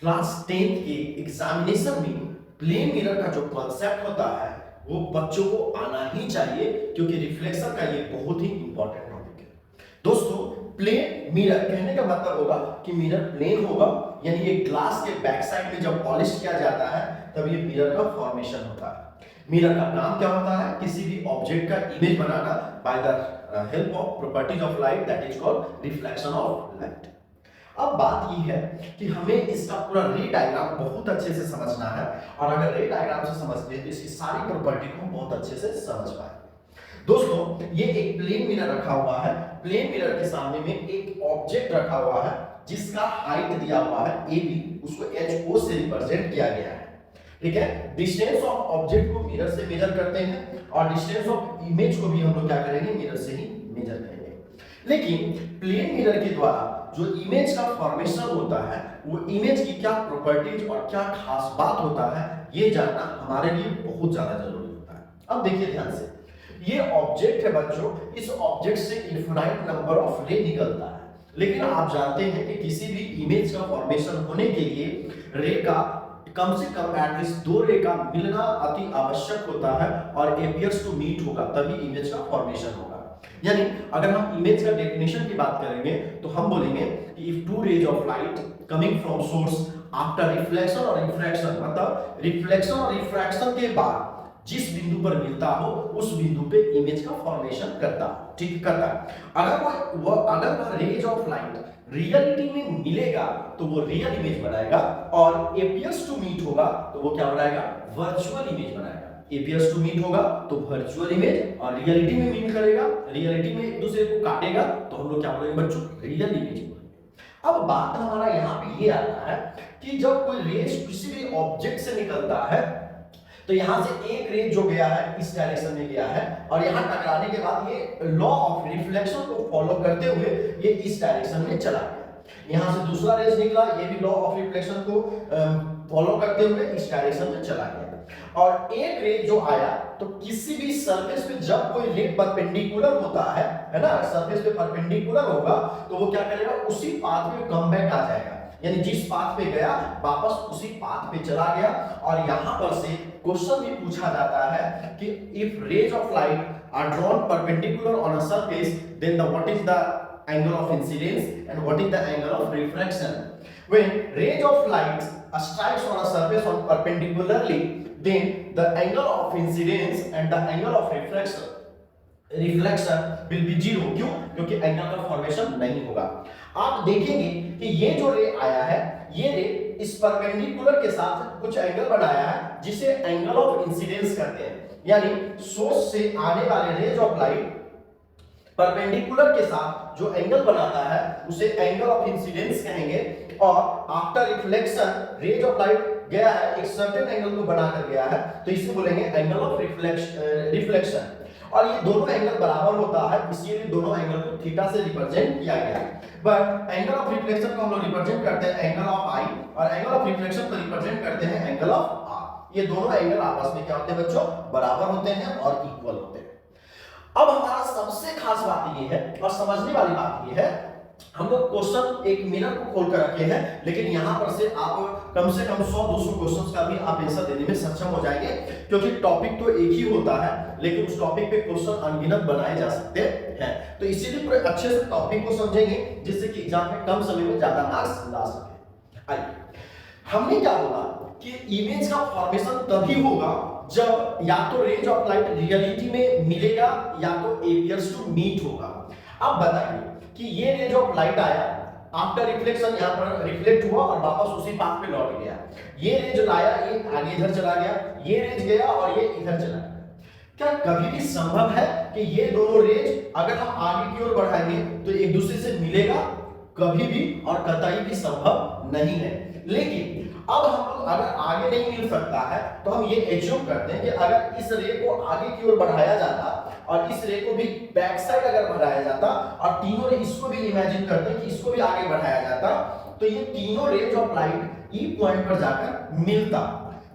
Class 10 के examination में plane mirror का जो कॉन्सेप्ट होता है वो बच्चों को आना ही चाहिए, क्योंकि रिफ्लेक्शन का ये बहुत ही इंपॉर्टेंट टॉपिक है। दोस्तों, प्लेन मिरर कहने का मतलब होगा कि मिरर प्लेन होगा, यानी ये ग्लास के बैक साइड में जब पॉलिश किया जाता है तब ये मिरर का फॉर्मेशन होता है। मिरर का काम क्या होता है? किसी भी ऑब्जेक्ट का image banana by the help of properties of light, that is called reflection of light. अब बात ये है कि हमें इसका पूरा रे डायग्राम बहुत अच्छे से समझना है, और अगर रे डायग्राम से समझते हैं तो इसकी सारी प्रॉपर्टी को हम बहुत अच्छे से समझ पाएंगे। दोस्तों, ये एक प्लेन मिरर रखा हुआ है। प्लेन मिरर के सामने में एक ऑब्जेक्ट रखा हुआ है जिसका हाइट दिया हुआ है AB, उसको HO से रिप्रेजेंट किया गया है। ठीक है, डिस्टेंस ऑफ ऑब्जेक्ट को मिरर से मेजर करते हैं और डिस्टेंस ऑफ इमेज को भी हम लोग क्या करेंगे? मिरर से ही मेजर करेंगे। लेकिन प्लेन मिरर के द्वारा जो इमेज का फॉर्मेशन होता है, वो इमेज की क्या प्रॉपर्टीज और क्या खास बात होता है, ये जानना हमारे लिए बहुत ज्यादा जरूरी होता है। अब देखिए ध्यान से, ये ऑब्जेक्ट है बच्चों, इस ऑब्जेक्ट से इनफिनाइट नंबर ऑफ रे निकलता है, लेकिन आप जानते हैं कि किसी भी इमेज का फॉर्मेशन होने के लिए रे का कम से कम एटलीस्ट 2 रे का मिलना अति आवश्यक होता है, और अपियर्स टू मीट होगा तभी इमेज का फॉर्मेशन होगा। यानी अगर हम इमेज का डेफिनेशन की बात करेंगे तो हम बोलेंगे कि if 2 rays of light coming from source after reflection और रिफ्रैक्शन, मतलब रिफ्लेक्शन और रिफ्रैक्शन के बाद जिस बिंदु पर मिलता हो उस बिंदु पे इमेज का फॉर्मेशन करता हो, ठीक करता है। अगर वह रेज ऑफ लाइट रियलिटी में मिलेगा तो वो रियल इमेज बनाएगा, और अपियर्स टू मीट होगा तो वो क्या बनाएगा? वर्चुअल इमेज बनाएगा। अपियर्स टू मीट होगा तो वर्चुअल इमेज, और रियलिटी में मीट करेगा, रियलिटी में एक दूसरे को काटेगा तो हम लोग क्या बोलेंगे बच्चों? रियल इमेज बोलेंगे। अब बात हमारा यहाँ पे ये आता है कि जब कोई रेज किसी भी ऑब्जेक्ट से निकलता है तो यहां से एक रेज जो गया है इस डायरेक्शन में गया है, और यहां टकराने के बाद ये लॉ ऑफ रिफ्लेक्शन को फॉलो करते हुए ये इस डायरेक्शन में चला गया। यहां से दूसरा रेज निकला, ये भी लॉ ऑफ रिफ्लेक्शन को फॉलो करते हुए इस डायरेक्शन में चला गया। और एक रेज जो आया तो किसी भी सरफेस पे जब कोई रे परपेंडिकुलर होता है ना, सरफेस पे परपेंडिकुलर होगा तो वो क्या करेगा? उसी पाथ पे कम बैक आ जाएगा, यानी जिस पाथ पे गया वापस उसी पाथ पे चला गया। और यहां पर से क्वेश्चन भी पूछा जाता है कि if rays of light are drawn perpendicular on a surface, then the what is the angle of incidence and what is the angle of refraction? When rays of light strikes on a surface on perpendicularly, then the angle of incidence and the angle of reflection will be zero। क्यों? क्योंकि angle का formation नहीं होगा। आप देखेंगे कि ये जो रे आया है, ये रे इस परपेंडिकुलर के साथ कुछ एंगल बनाया है जिसे एंगल ऑफ इंसिडेंस कहते हैं, यानी सोर्स से आने वाले रेज ऑफ लाइट परपेंडिकुलर के साथ जो एंगल बनाता है उसे एंगल ऑफ इंसिडेंस कहेंगे, और after reflection rays of light गया है एक सर्टेन एंगल को बनाकर गया है तो इसे बोलेंगे एंगल ऑफ रिफ्लेक्शन। और ये दोनों एंगल बराबर होता है, इसीलिए दोनों एंगल को थीटा से रिप्रेजेंट किया गया है। बट एंगल ऑफ रिफ्लेक्शन को हम लोग रिप्रेजेंट करते हैं एंगल ऑफ आई, और एंगल ऑफ रिफ्लेक्शन को रिप्रेजेंट करते हैं एंगल ऑफ आर। ये दोनों एंगल आपस में क्या होते हैं बच्चों? बराबर होते हैं और इक्वल होते हैं। अब हमारा सबसे खास बात ये है और समझने वाली बात ये है, हम लोग क्वेश्चन एक मिनट को खोल कर रखे हैं, लेकिन यहाँ पर से आप कम से कम 100-200 क्वेश्चंस का भी आप आंसर देने में सक्षम हो जाएंगे, क्योंकि टॉपिक तो एक ही होता है लेकिन उस टॉपिक पे क्वेश्चन अनगिनत बनाए जा सकते हैं। तो इसीलिए पूरे अच्छे से टॉपिक को समझेंगे जिससे कि एग्जाम में कम समय में ज्यादा मार्क्स ला सके। आइए, हमने क्या बोला कि इमेज का फॉर्मेशन तभी होगा जब या तो रेंज ऑफ लाइट रियलिटी में मिलेगा या तो अपियर्स टू मीट होगा। अब बताइए कि ये रेंज ऑफ लाइट आया, आफ्टर रिफ्लेक्शन यहां पर रिफ्लेक्ट हुआ और वापस उसी पाथ पे लौट गया। ये रेंज लाया, ये आगे इधर चला गया, ये रेंज गया और ये इधर चला गया। क्या कभी भी संभव है कि ये दोनों रेंज अगर हम आगे की ओर बढ़ाएंगे तो एक दूसरे से मिलेगा? कभी भी और कतई भी संभव नहीं है। लेकिन अब हम लोग अगर आगे नहीं मिल सकता है तो हम ये एज्यूम करते हैं कि अगर इस रे को आगे की ओर बढ़ाया जाता और इस रे को भी बैक साइड अगर बढ़ाया जाता, और तीनों रे इसको भी इमेजिन करते हैं कि इसको भी आगे बढ़ाया जाता, तो ये तीनों rays of light E point पर जाकर मिलता।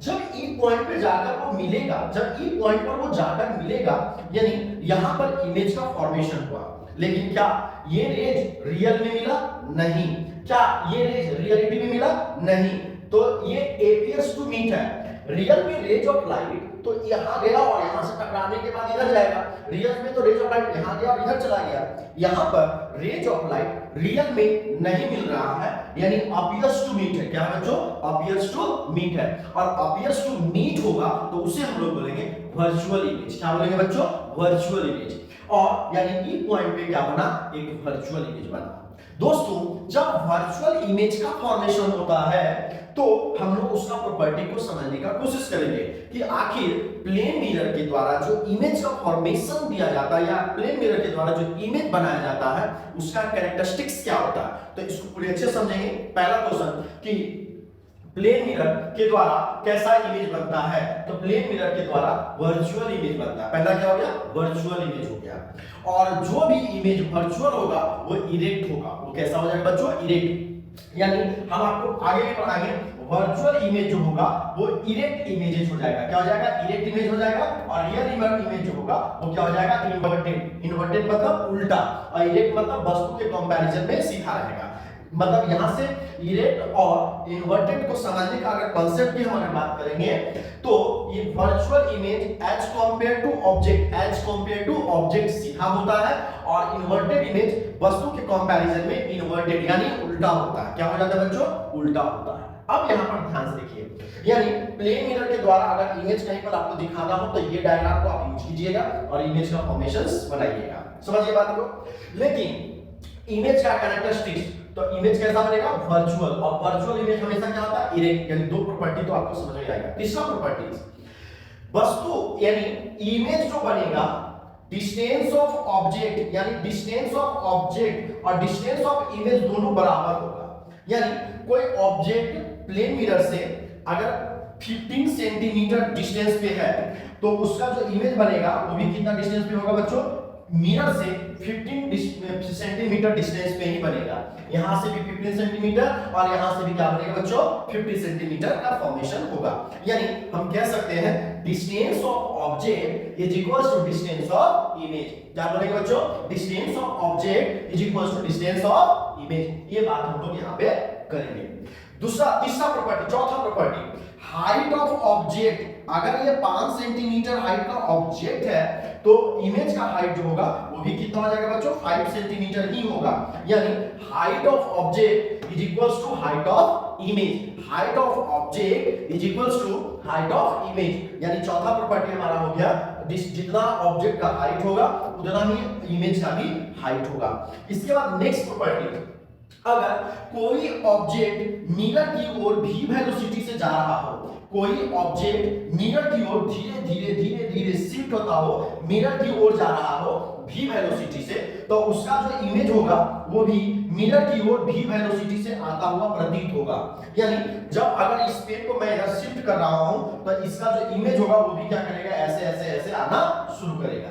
जब ई पॉइंट पे जाकर वो मिलेगा, जब ई पॉइंट पर वो जाकर मिलेगा, यानी यहां पर इमेज का फॉर्मेशन हुआ। लेकिन क्या ये रेज रियल में मिला? नहीं। क्या ये रेज रियलिटी में मिला? नहीं। तो ये appears to meet है। रियल में रेज ऑफ लाइट तो यहां गया और यहां से टकराने के बाद इधर जाएगा। रियल में तो रेज ऑफ लाइट यहां गया और इधर चला गया। यहां पर रेज ऑफ लाइट रियल में नहीं मिल रहा है, यानी appears to meet है। क्या बच्चों? appears to meet है। और appears to meet होगा तो उसे हम लोग बोलेंगे वर्चुअल इमेज। क्या बोलेंगे बच्चों? Virtual image. और यानी ई पॉइंट पे क्या बना? एक वर्चुअल इमेज बना। दोस्तों जब वर्चुअल इमेज का फॉर्मेशन होता है तो हम लोग उसका प्रॉपर्टी को समझने का कोशिश करेंगे कि आखिर प्लेन मिरर के द्वारा जो इमेज का फॉर्मेशन दिया जाता है या प्लेन मिरर के द्वारा जो इमेज बनाया जाता है उसका कैरेक्टरिस्टिक्स क्या होता है। तो इसको पूरे अच्छे समझेंगे। पहला क्वेश्चन कि प्लेन मिरर के द्वारा कैसा इमेज बनता है, तो प्लेन मिरर के द्वारा वर्चुअल इमेज बनता है। पहला क्या हो गया? वर्चुअल इमेज हो गया। और जो भी इमेज वर्चुअल होगा वो इरेक्ट होगा। वो कैसा हो जाएगा बच्चों? इरेक्ट। यानी हम आपको आगे भी पढ़ाएंगे वर्चुअल इमेज जो होगा वो इरेक्ट इमेजेस हो जाएगा। क्या हो जाएगा? इरेक्ट इमेज हो जाएगा। और रियल इमेज जो होगा वो क्या हो जाएगा? इन्वर्टेड। इन्वर्टेड मतलब उल्टा, और इरेक्ट मतलब वस्तु के कंपैरिजन में सीधा रहेगा। मतलब यहां से इरेक्ट और इन्वर्टेड को समझने का अगर कांसेप्ट की हम अगर बात करेंगे तो ये virtual image as compare to object सीधा होता है, और इन्वर्टेड इमेज वस्तु के कंपैरिजन में इन्वर्टेड यानी उल्टा होता है। क्या हो जाता है बच्चों? उल्टा होता है। अब यहां पर ध्यान से देखिए, यानी प्लेन मिरर के द्वारा अगर इमेज कहीं पर आपको दिखाना हो तो ये डायग्राम को आप यूज कीजिएगा और इमेज का फॉर्मेशंस बनाइएगा। समझिए बात को। लेकिन इमेज का कैरेक्टरिस्टिक्स, तो इमेज कैसा बनेगा? वर्चुअल। और वर्चुअल इमेज हमेशा क्या होता है? इरेक्ट। यानी दो प्रॉपर्टी तो आपको समझ में आएगा। तीसरा प्रॉपर्टी, वस्तु यानी इमेज जो बनेगा डिस्टेंस ऑफ ऑब्जेक्ट, यानी डिस्टेंस ऑफ ऑब्जेक्ट और डिस्टेंस ऑफ इमेज दोनों बराबर होगा। यानी कोई ऑब्जेक्ट प्लेन मिरर से अगर 15 सेंटीमीटर डिस्टेंस पे है तो उसका जो इमेज बनेगा वो भी कितना डिस्टेंस पे होगा बच्चों? मिरर से 15 सेंटीमीटर डिस्टेंस पे ही बनेगा। यहां से भी 15 सेंटीमीटर और यहां से भी क्या बनेगा बच्चों? 50 सेंटीमीटर का फॉर्मेशन होगा। यानी हम कह सकते हैं distance of object is equals to distance of image. क्या बोलेंगे बच्चों? Distance of object is equals to distance of image. ये बात हम लोग यहां पे करेंगे। तीसरा प्रॉपर्टी, चौथा प्रॉपर्टी, हाइट ऑफ ऑब्जेक्ट। अगर ये 5 सेंटीमीटर हाइट का ऑब्जेक्ट है तो इमेज का हाइट जो होगा वो भी कितना हो जाएगा बच्चों? 5 सेंटीमीटर ही होगा। यानी height of object is equals to height of image. Height of object is equals to height of image. यानी चौथा प्रॉपर्टी हमारा हो गया, जितना ऑब्जेक्ट का हाइट होगा उतना ही इमेज का भी हाइट होगा। इसके बाद नेक्स्ट प्रॉपर्टी, अगर कोई ऑब्जेक्ट मिरर की ओर भी वेलोसिटी से जा रहा हो, कोई ऑब्जेक्ट मिरर की ओर धीरे धीरे शिफ्ट होता हो, मिरर की ओर जा रहा हो भी वेलोसिटी से, तो उसका जो इमेज होगा वो भी मिरर की ओर भी वेलोसिटी से आता हुआ प्रतीत होगा। यानी जब अगर इस पेन को मैं इधर शिफ्ट कर रहा हूं तो इसका जो इमेज होगा वो भी क्या करेगा? ऐसे ऐसे ऐसे आना शुरू करेगा।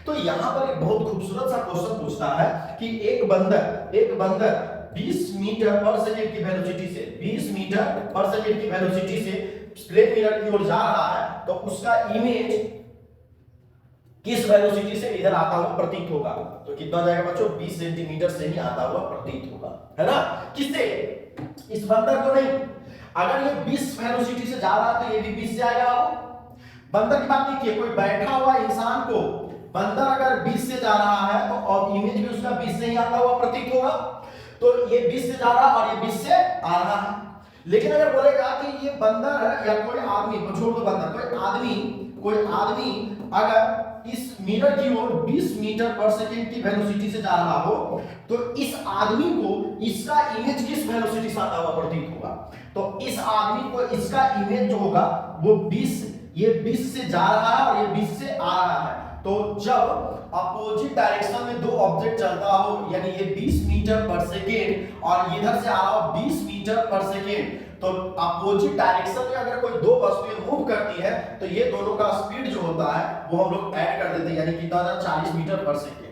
तो यहां पर एक बहुत खूबसूरत सा क्वेश्चन पूछता है कि एक बंदर 20 मीटर पर सेकंड की वेलोसिटी से 20 मीटर पर सेकंड की वेलोसिटी से प्लेन मिरर की ओर जा रहा है तो उसका इमेज किस वेलोसिटी से इधर आता हुआ प्रतीत होगा? तो कितना जाएगा बच्चों? 20 सेंटीमीटर से ही आता हुआ प्रतीत होगा, है ना? किससे? इस बंदर को नहीं। अगर ये 20 वेलोसिटी से जा रहा है तो ये भी 20 से आएगा। बंदर की बात नहीं की, कोई बैठा हुआ इंसान को बंदर अगर 20 से जा रहा है तो और इमेज भी उसका 20 से ही आता हुआ प्रतीत होगा। तो ये 20 से जा रहा है और ये 20 से आ रहा है। लेकिन अगर बोलेगा कि ये बंदर है या कोई आदमी, छोड़ दो बंदर, कोई आदमी अगर इस मिरर की ओर 20 मीटर पर सेकंड की वेलोसिटी से जा रहा हो तो इस आदमी को इसका इमेज किस वेलोसिटी से आता हुआ प्रतीत होगा? तो इस आदमी को इसका इमेज जो होगा वो 20, ये 20 से जा रहा है और ये 20 से आ रहा है। तो जब अपोजिट डायरेक्शन में दो ऑब्जेक्ट चलता हो, यानी ये 20 मीटर पर सेकेंड और इधर से आ रहा हो 20 मीटर पर सेकेंड, तो अपोजिट डायरेक्शन में अगर कोई दो वस्तुएं मूव करती है तो ये दोनों का स्पीड जो होता है वो हम लोग ऐड कर देते हैं, यानी कितना था? 40 मीटर पर सेकेंड।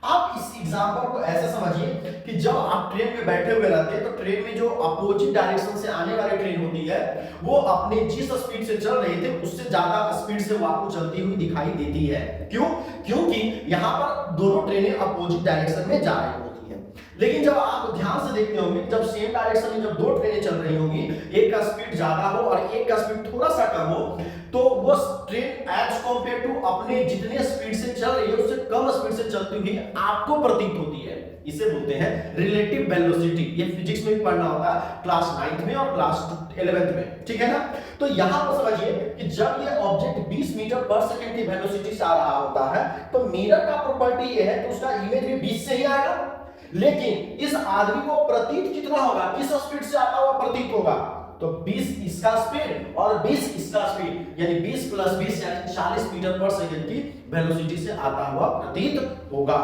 आप इस एग्जांपल को ऐसे समझिए कि जब आप ट्रेन में बैठे हुए रहते हैं तो ट्रेन में जो अपोजिट डायरेक्शन से आने वाली ट्रेन होती है वो अपने जिस स्पीड से चल रहे थे उससे ज्यादा स्पीड से वो आपको चलती हुई दिखाई देती है। क्यों? क्योंकि यहाँ पर दोनों ट्रेनें अपोजिट डायरेक्शन में जा रही होती हैं। लेकिन जब आप ध्यान से देखते होंगे, जब सेम डायरेक्शन में जब दो ट्रेनें चल रही होंगी, एक का स्पीड ज्यादा हो और एक का स्पीड थोड़ा सा कम हो, तो वो ट्रेन एज कॉम्पेयर टू अपने जितने स्पीड से चल रही है उससे कम स्पीड से चलती हुई आपको प्रतीत होती है। इसे बोलते हैं रिलेटिव वेलोसिटी। ये फिजिक्स में भी पढ़ना होता है, क्लास 9th में और क्लास 11th में, ठीक है ना। तो यहां पर समझिए कि जब ये ऑब्जेक्ट 20 मीटर पर सेकंड की वेलोसिटी से आ रहा होता है, तो मिरर का प्रॉपर्टी ये है कि उसका इमेज भी 20 से ही आएगा, लेकिन इस आदमी को प्रतीत कितना होगा, किस स्पीड से आता हुआ प्रतीत होगा, तो 20 इसका स्पीड और 20 इसका स्पीड, यानी 20 प्लस 20 यानी 40 मीटर पर सेकंड की वेलोसिटी से आता हुआ प्रतीत होगा।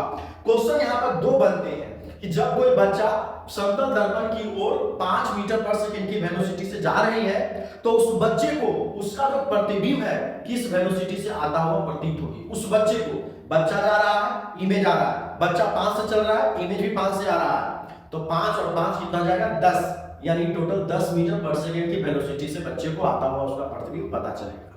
क्वेश्चन यहाँ पर दो बनते हैं कि जब कोई बच्चा समतल दर्पण की ओर 5 मीटर पर सेकंड की वेलोसिटी से जा रही है, तो उस बच्चे को उसका जो प्रतिबिंब है किस वेलोसिटी से आता हुआ प्रतीत होगी। उस बच्चे को, बच्चा जा रहा है, इमेज आ रहा है, बच्चा 5 से चल रहा है, इमेज भी 5 से आ रहा है, तो 5 और 5 कितना जाएगा, 10, यानी टोटल 10 मीटर पर सेकंड की वेलोसिटी से बच्चे को आता हुआ उसका प्रतिबिंब पता चलेगा।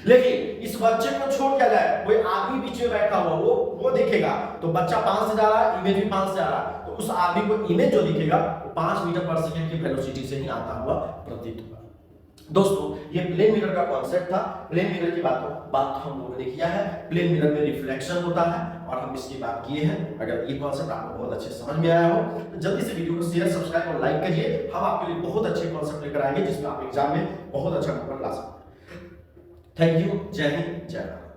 लेकिन इस बच्चे को छोड़ दिया जाए, कोई आदमी बीच में बैठा हुआ वो देखेगा, तो बच्चा 5 से जा रहा है, इमेज भी 5 से आ रहा है, तो उस आदमी को इमेज जो दिखेगा वो 5 मीटर पर सेकंड की वेलोसिटी से ही आता हुआ प्रतीत होगा। दोस्तों, ये प्लेन मिरर का कॉन्सेप्ट था। प्लेन मिरर की बात हम लोगों ने किया है। प्लेन मिरर में रिफ्लेक्शन होता है और हम इसकी बात किए हैं। अगर ये कॉन्सेप्ट आपको बहुत अच्छे समझ में आया हो तो जल्दी से वीडियो को शेयर, सब्सक्राइब और लाइक करिए। हम आपके लिए बहुत अच्छे कॉन्सेप्ट लेकर आएंगे जिसमें आप एग्जाम में बहुत अच्छा नंबर ला सकते हैं। Thank you. जय हिंद, जय भारत।